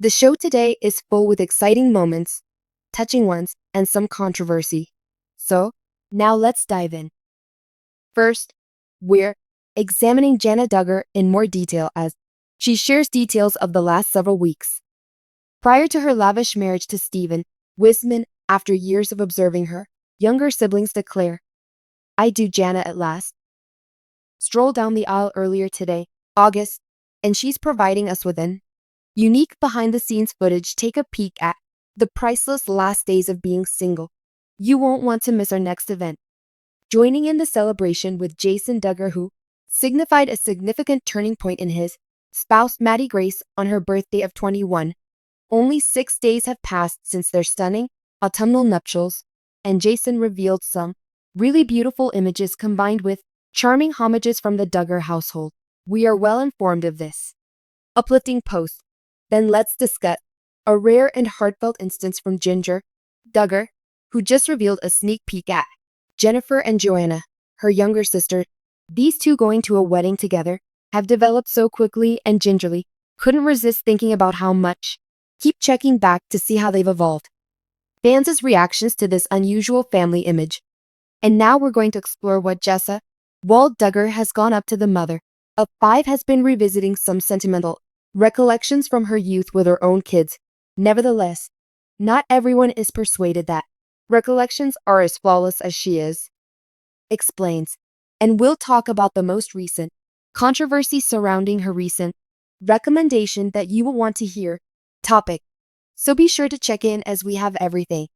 The show today is full with exciting moments, touching ones, and some controversy. So, now let's dive in. First, we're examining Jana Duggar in more detail as she shares details of the last several weeks. Prior to her lavish marriage to Stephen, Wisman, after years of observing her, younger siblings declare, "I do Jana at last." Stroll down the aisle earlier today, August, and she's providing us with an unique behind-the-scenes footage. Take a peek at the priceless last days of being single. You won't want to miss our next event. Joining in the celebration with Jason Duggar, who signified a significant turning point in his spouse Maddie Grace on her birthday of 21. Only 6 days have passed since their stunning autumnal nuptials, and Jason revealed some really beautiful images combined with charming homages from the Duggar household. We are well informed of this uplifting post. Then let's discuss a rare and heartfelt instance from Jinger, Duggar, who just revealed a sneak peek at Jennifer and Johanna, her younger sister. These two going to a wedding together have developed so quickly and gingerly, couldn't resist thinking about how much. Keep checking back to see how they've evolved. Fans' reactions to this unusual family image. And now we're going to explore what Jessa, Seewald Duggar has gone up to. The mother of 5 has been revisiting some sentimental recollections from her youth with her own kids. Nevertheless, not everyone is persuaded that recollections are as flawless as she is. Explains. And we'll talk about the most recent controversy surrounding her recent recommendation that you will want to hear topic. So be sure to check in as we have everything.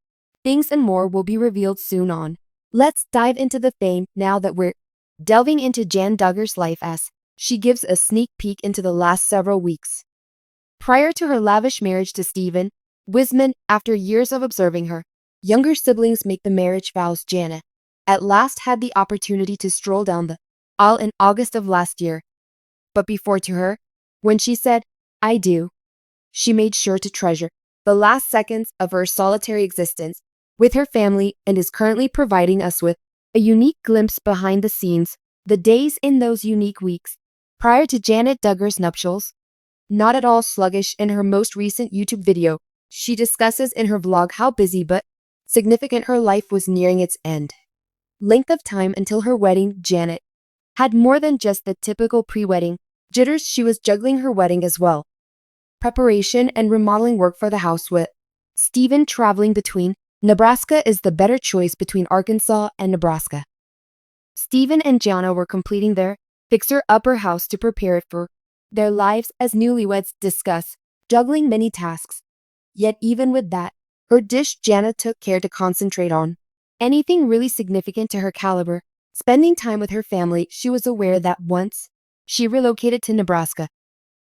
Things and more will be revealed soon on. Let's dive into the fame now that we're delving into Jan Duggar's life as she gives a sneak peek into the last several weeks. Prior to her lavish marriage to Stephen Wisman, after years of observing her younger siblings make the marriage vows, Jana at last had the opportunity to stroll down the aisle in August of last year. But before to her, when she said, "I do," she made sure to treasure the last seconds of her solitary existence with her family and is currently providing us with a unique glimpse behind the scenes, the days in those unique weeks prior to Janet Duggar's nuptials. Not at all sluggish. In her most recent YouTube video, she discusses in her vlog how busy but significant her life was nearing its end. Length of time until her wedding, Janet had more than just the typical pre-wedding jitters. She was juggling her wedding as well. Preparation and remodeling work for the house with Stephen traveling between Nebraska is the better choice between Arkansas and Nebraska. Stephen and Jana were completing their fixer-upper house to prepare it for their lives as newlyweds. Discuss juggling many tasks. Yet even with that, her dish Jana took care to concentrate on anything really significant to her caliber, spending time with her family. She was aware that once she relocated to Nebraska,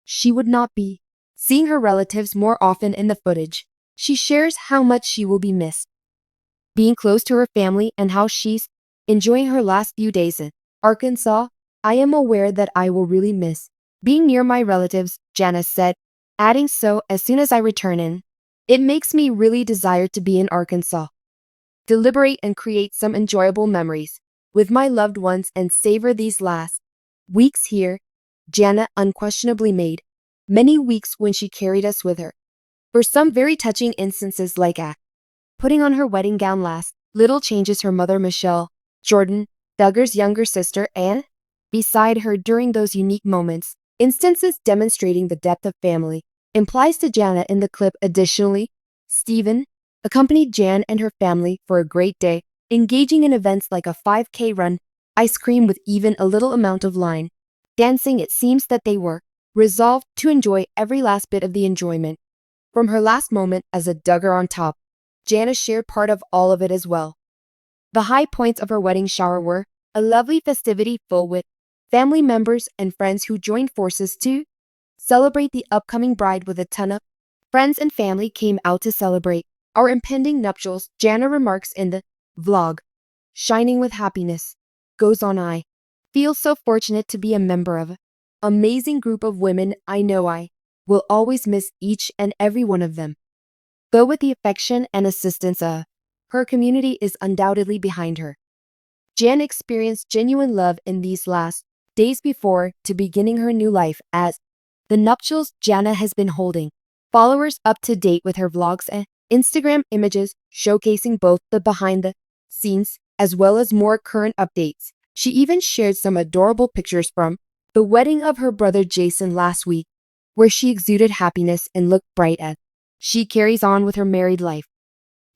she would not be seeing her relatives more often. In the footage, she shares how much she will be missed being close to her family and how she's enjoying her last few days in Arkansas. "I am aware that I will really miss being near my relatives," Jana said, adding, "So as soon as I return in, it makes me really desire to be in Arkansas, deliberate and create some enjoyable memories with my loved ones and savor these last weeks here." Jana unquestionably made many weeks when she carried us with her. For some very touching instances like putting on her wedding gown last, little changes her mother Michelle, Jordan, Duggar's younger sister, and beside her during those unique moments, instances demonstrating the depth of family implies to Jana in the clip. Additionally, Stephen accompanied Jan and her family for a great day, engaging in events like a 5K run, ice cream with even a little amount of line dancing. It seems that they were resolved to enjoy every last bit of the enjoyment. From her last moment as a Duggar on top, Jana shared part of all of it as well. The high points of her wedding shower were a lovely festivity full with family members and friends who joined forces to celebrate the upcoming bride. With a ton of friends and family came out to celebrate our impending nuptials, Jana remarks in the vlog. Shining with happiness. Goes on, "I feel so fortunate to be a member of an amazing group of women. I know I will always miss each and every one of them. Though with the affection and assistance of her community is undoubtedly behind her." Jan experienced genuine love in these last days before to beginning her new life as the nuptials Jana has been holding followers up to date with her vlogs and Instagram images showcasing both the behind the scenes as well as more current updates. She even shared some adorable pictures from the wedding of her brother Jason last week, where she exuded happiness and looked bright as she carries on with her married life.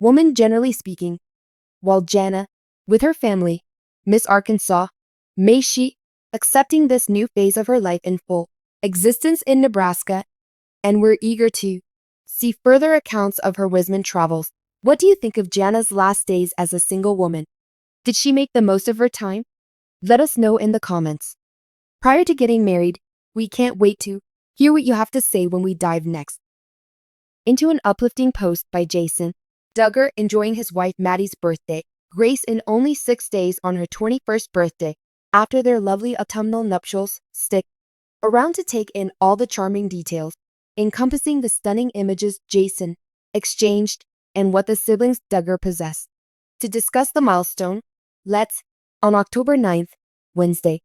Woman generally speaking, while Jana, with her family, Miss Arkansas, may she accepting this new phase of her life in full existence in Nebraska, and we're eager to see further accounts of her wisdom travels. What do you think of Jana's last days as a single woman? Did she make the most of her time? Let us know in the comments. Prior to getting married, we can't wait to hear what you have to say when we dive next into an uplifting post by Jason Duggar enjoying his wife Maddie's birthday, Grace in only 6 days on her 21st birthday, after their lovely autumnal nuptials. Stick around to take in all the charming details, encompassing the stunning images Jason exchanged and what the siblings Duggar possess. To discuss the milestone, on October 9th, Wednesday,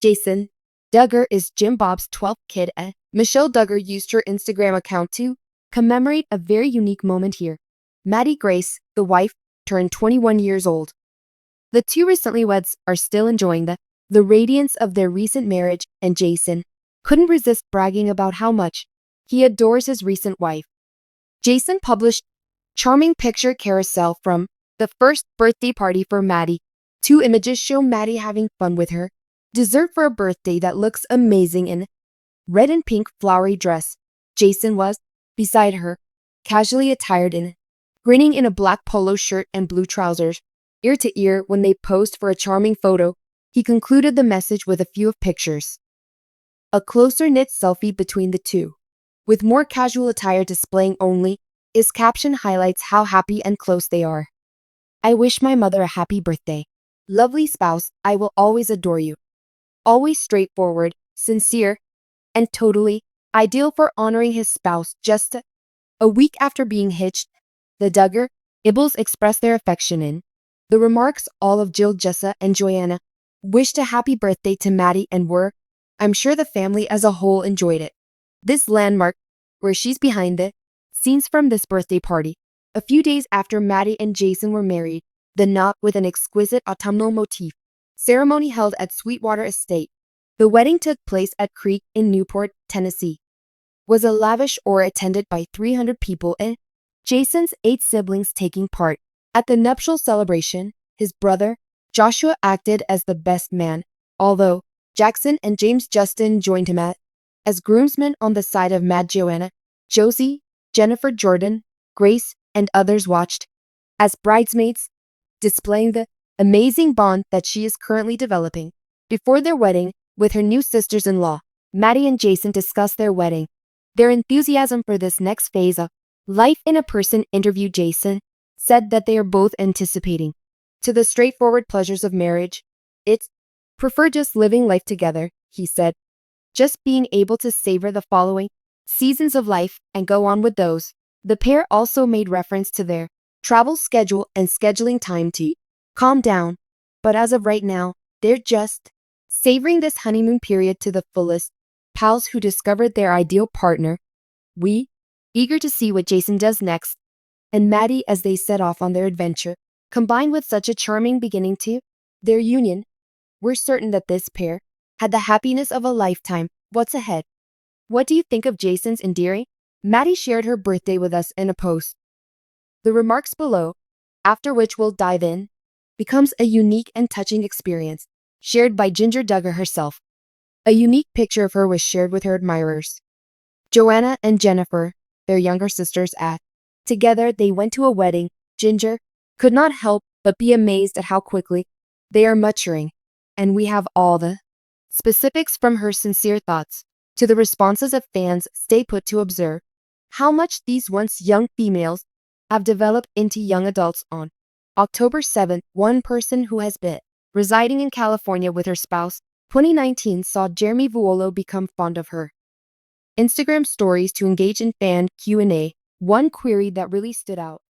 Jason Duggar is Jim Bob's 12th kid, and Michelle Duggar used her Instagram account to commemorate a very unique moment here. Maddie Grace, the wife, turned 21 years old. The two recently weds are still enjoying the radiance of their recent marriage, and Jason couldn't resist bragging about how much he adores his recent wife. Jason published charming picture carousel from the first birthday party for Maddie. 2 images show Maddie having fun with her dessert for a birthday that looks amazing in red and pink flowery dress. Jason was beside her, casually attired in grinning in a black polo shirt and blue trousers, ear to ear when they posed for a charming photo. He concluded the message with a few of pictures. A closer-knit selfie between the two, with more casual attire displaying only, his caption highlights how happy and close they are. I wish my mother a happy birthday. Lovely spouse, I will always adore you. Always straightforward, sincere, and totally ideal for honoring his spouse. Just a week after being hitched, the Duggar Ibbles expressed their affection in the remarks. All of Jill, Jessa, and Johanna wished a happy birthday to Maddie and I'm sure the family as a whole enjoyed it. This landmark, where she's behind the scenes from this birthday party, a few days after Maddie and Jason were married, the knot with an exquisite autumnal motif. Ceremony held at Sweetwater Estate. The wedding took place at Creek in Newport, Tennessee. Was a lavish attended by 300 people and Jason's 8 siblings taking part. At the nuptial celebration, his brother, Joshua, acted as the best man, although Jackson and James Justin joined him as groomsmen on the side of Mad Joanna, Josie, Jennifer Jordan, Grace, and others watched as bridesmaids, displaying the amazing bond that she is currently developing. Before their wedding, with her new sisters-in-law, Maddie and Jason discussed their wedding, their enthusiasm for this next phase of life in a person. Interview Jason said that they are both anticipating to the straightforward pleasures of marriage. It's prefer just living life together, he said. Just being able to savor the following seasons of life and go on with those. The pair also made reference to their travel schedule and scheduling time to calm down, but as of right now, they're just savoring this honeymoon period to the fullest. Pals who discovered their ideal partner. We eager to see what Jason does next, and Maddie as they set off on their adventure. Combined with such a charming beginning to their union, we're certain that this pair had the happiness of a lifetime. What's ahead? What do you think of Jason's endearing? Maddie shared her birthday with us in a post. The remarks below, after which we'll dive in, becomes a unique and touching experience, shared by Jinger Duggar herself. A unique picture of her was shared with her admirers. Johanna and Jennifer, their younger sisters, together they went to a wedding. Jinger could not help but be amazed at how quickly they are maturing, and we have all the specifics from her sincere thoughts to the responses of fans. Stay put to observe how much these once young females have developed into young adults. On October 7th, one person who has been residing in California with her spouse 2019 saw Jeremy Vuolo become fond of her Instagram stories to engage in fan Q&A. One query that really stood out